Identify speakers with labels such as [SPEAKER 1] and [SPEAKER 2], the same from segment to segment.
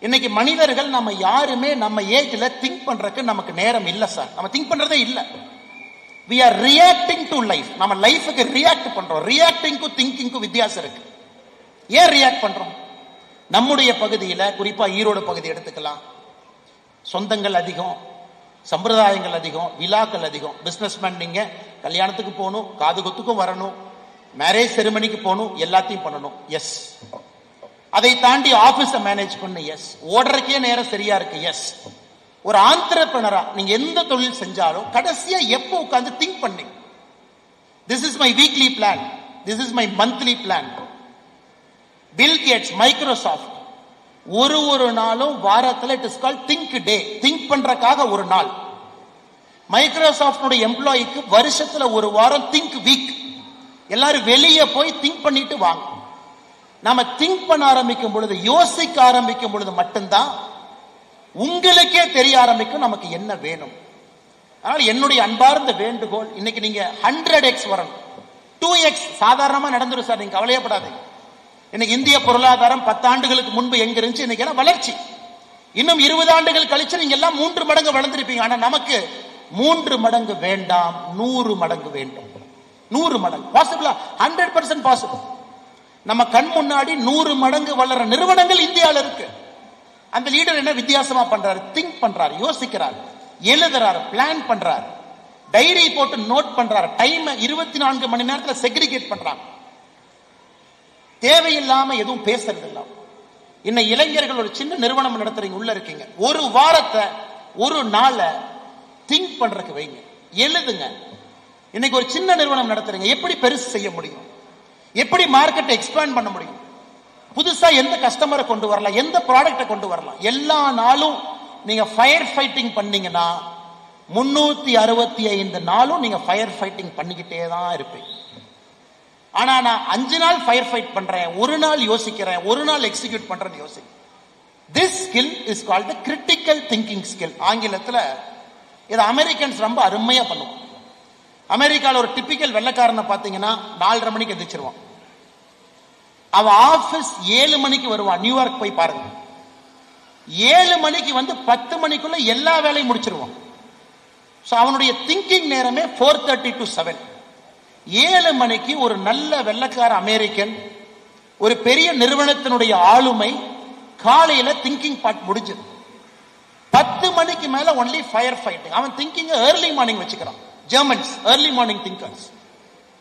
[SPEAKER 1] இன்னைக்கு மனிதர்கள் நம்ம யாருமே நம்ம ஏஜ்ல திங்க் பண்றதுக்கு நமக்கு நேரம் இல்ல சார். நம்ம திங்க் பண்றதே இல்ல. we are reacting to life. நம்ம லைஃபுக்கு ரியாக்ட் பண்றோம். ரியாக்டிங்க்கு திங்கிங்க்கு வித்தியாசம் இருக்கு. ஏன் ரியாக்ட் பண்றோம்? நம்முடைய பகுதியில குறிப்பா ஈரோடு பகுதி எடுத்துக்கலாம். சொந்தங்கள் அதிகம், சம்பிரதாயங்கள் அதிகம், விழாக்கள் அதிகம். பிசினஸ்மேன் நீங்க கல்யாணத்துக்கு போகணும், காது குத்துக்கும் வரணும், மேரேஜ் செரிமனிக்கு போகணும், எல்லாத்தையும் பண்ணணும். எஸ். அதை தாண்டி ஆபீஸ மேனேஜ் பண்ணு. எஸ். ஓடுறதுக்கே நேரம் சரியா இருக்கு. எஸ். ஒரு ஆந்திரபிரனரா நீங்க எந்த தொழில் செஞ்சாலும் கடைசியா எப்போ உட்கார்ந்து திங்க் பண்ணி, this is my weekly plan, this is my monthly plan. Bill Gates, Microsoft ஒரு நாளும் வாரத்தில் it is called think day. Think பண்றதுக்காக ஒரு நாள். மைக்ரோசாஃப்ட் எம்ப்ளாய்க்கு வருஷத்துல ஒரு வாரம் திங்க் வீக். எல்லாரும் வெளியே போய் திங்க் பண்ணிட்டு வாங்க. நாம திங்க் பண்ண ஆரம்பிக்கும் பொழுது, யோசிக்க ஆரம்பிக்கும் பொழுது மட்டும்தான் உங்களுக்கே தெரிய ஆரம்பிக்கும் நமக்கு என்ன வேணும். அதனால என்னுடைய அன்பார்ந்த வேண்டுகோள், இன்னைக்கு நீங்க 100x வரணும். 2x சாதாரணமா நடந்துரும் சார், நீங்க கவலையப்படாதீங்க. இன்னைக்கு இந்திய பொருளாதாரம் 10 ஆண்டுகளுக்கு முன்பு எங்க இருந்துச்சு, இன்னைக்கு எல்லாம் வளர்ச்சி. இன்னும் 20 ஆண்டுகள் கழிச்சு நீங்க எல்லாம் 3 மடங்கு வளர்ந்திருப்பீங்க. ஆனா நமக்கு 3 மடங்கு வேண்டாம், 100 மடங்கு வேண்டும். 100 மடங்கு பாசிபிளா? 100% பாசிபிள். நம்ம கண் முன்னாடி 100 மடங்கு வளர நிறுவனங்கள் இந்தியாவில் இருக்கு. அந்த லீடர் என்ன வித்தியாசமா பண்றாரு? திங்க் பண்றாரு, யோசிக்கிறார், எழுதுறாரு, பிளான் பண்றாரு, டைரி போட்டு நோட் பண்றாரு, டைம் 24 மணி நேரத்தில் செக்ரிகேட் பண்றாங்க. தேவையில்லாம எதுவும் பேசுறது இல்ல. இன்னும் இளைஞர்கள் ஒரு சின்ன நிறுவனம் நடத்துறீங்க, உள்ள இருக்கீங்க, ஒரு வாரத்தை ஒரு நாளை திங்க் பண்றதுக்கு வைங்க, எழுதுங்க. இன்னைக்கு ஒரு சின்ன நிறுவனம் நடத்துறீங்க, எப்படி பெருசு செய்ய முடியும், எப்படி மார்க்கெட்டை எக்ஸ்பேண்ட் பண்ண முடியும், புதுசா எந்த கஸ்டமரை கொண்டு வரலாம், எந்த ப்ராடக்டை கொண்டு வரலாம். எல்லா நாளும் நீங்க ஃபயர் ஃபைட்டிங் பண்ணீங்கன்னா 365 நாளும் நீங்க ஃபயர் ஃபைட்டிங் பண்ணிக்கிட்டே தான் இருப்பீங்க. ஆனா நான் 5 நாள் ஃபயர் ஃபைட் பண்றேன், ஒரு நாள் யோசிக்கிறேன், ஒரு நாள் எக்ஸிக்யூட் பண்றேன்னு யோசிக்கிறேன். This skill is called the critical thinking skill. ஆங்கிலத்தில் இது அமெரிக்கன்ஸ் ரொம்ப அருமையா பண்ணுவாங்க. அமெரிக்காவில் ஒரு டிப்பிக்கல் வெள்ளைக்காரனை பார்த்தீங்கன்னா 4:30 மணிக்கு எந்திரிச்சிருவான். அவன் ஆபீஸ் 7 மணிக்கு வருவான். நியூயார்க் போய் பாருங்க. 7 மணிக்கு வந்து 10 மணிக்குள்ள எல்லா வேலையும் முடிச்சிருவான். அவனுடைய திங்கிங் நேரமே 4:30 to 7. 7 மணிக்கு ஒரு நல்ல வெள்ளைக்கார அமெரிக்கன், ஒரு பெரிய நிறுவனத்தினுடைய ஆளுமை, காலையில திங்கிங் பார்ட் முடிஞ்சது. 10 மணிக்கு மேல ஒன்லி ஃபயர் ஃபைட்டிங். அவன் திங்கிங் ஏர்லி மார்னிங் வச்சுக்கிறான். Germans early morning thinkers.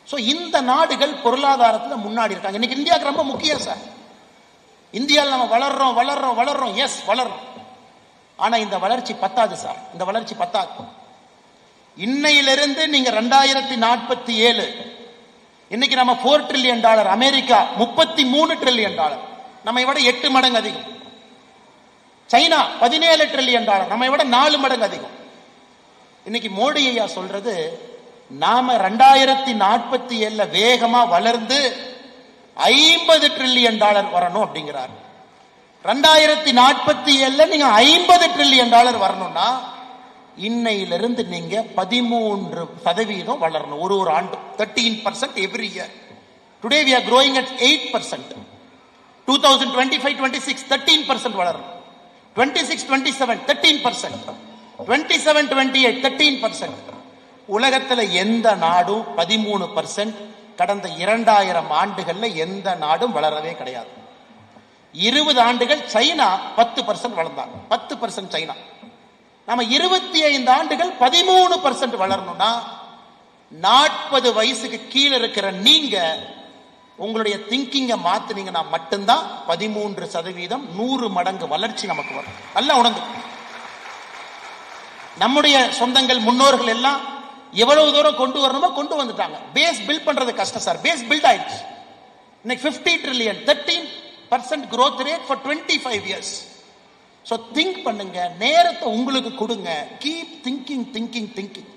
[SPEAKER 1] So இந்த நாடுகள் பொருளாதாரத்தில் முன்னாடி இருக்காங்க. இன்னைக்கு இந்தியாவுக்கு ரொம்ப முக்கியம் சார். இந்தியாவில் நம்ம வளர்றோம் வளர்றோம் வளர்றோம். எஸ், வளர்றோம். ஆனா இந்த வளர்ச்சி பத்தாது சார். இந்த வளர்ச்சி பத்தாது. இன்னையிலிருந்து நீங்க 2047 இன்னைக்கு நம்ம $4 trillion, அமெரிக்கா $33 trillion, நம்மை விட 8 மடங்கு அதிகம். சைனா $17 trillion, நம்மை விட 4 மடங்கு அதிகம். இன்னைக்கு மோடி ஐயா சொல்றது, நாம 2047 வேகமா வளர்ந்து $50 trillion வரணும் அப்படிங்கிறார். 2047 நீங்க $50 trillion வரணும்னா இன்னையிலிருந்து நீங்க 13% வளரணும். ஒரு ஆண்டு 13% every year. Today we are growing at 8%. 2025-26 13% வளரணும். 26-27 13%. 27-28 13%. உலகத்துல எந்த நாடும் 13% கடந்த 2000 ஆண்டுகள்ல எந்த நாடும் வளரவே கிடையாது. 20 ஆண்டுகள் சைனா 10% வளர்ந்தாங்க. 10% சைனா. நம்ம 25 ஆண்டுகள் 13% வளரணும்னா 40 வயசுக்கு கீழே இருக்கிற நீங்க உங்களுடைய திங்கிங்க மாத்தினீங்கன்னா மட்டும்தான் 13% 100 மடங்கு வளர்ச்சி நமக்கு வரும். நல்லா உணர்ந்து. நம்முடைய சொந்தங்கள் முன்னோர்கள் எல்லாம் எவ்வளவு தூரம் கொண்டு வரணுமோ கொண்டு வந்துட்டாங்க. பேஸ் பில்ட் பண்றது கஷ்டம் சார். பேஸ் பில்ட் ஆயிடுச்சு. இன்னைக்கு 50 trillion 13% growth rate for 25 years. So think பண்ணுங்க, நேரத்தை உங்களுக்கு கொடுங்க. Keep thinking thinking thinking.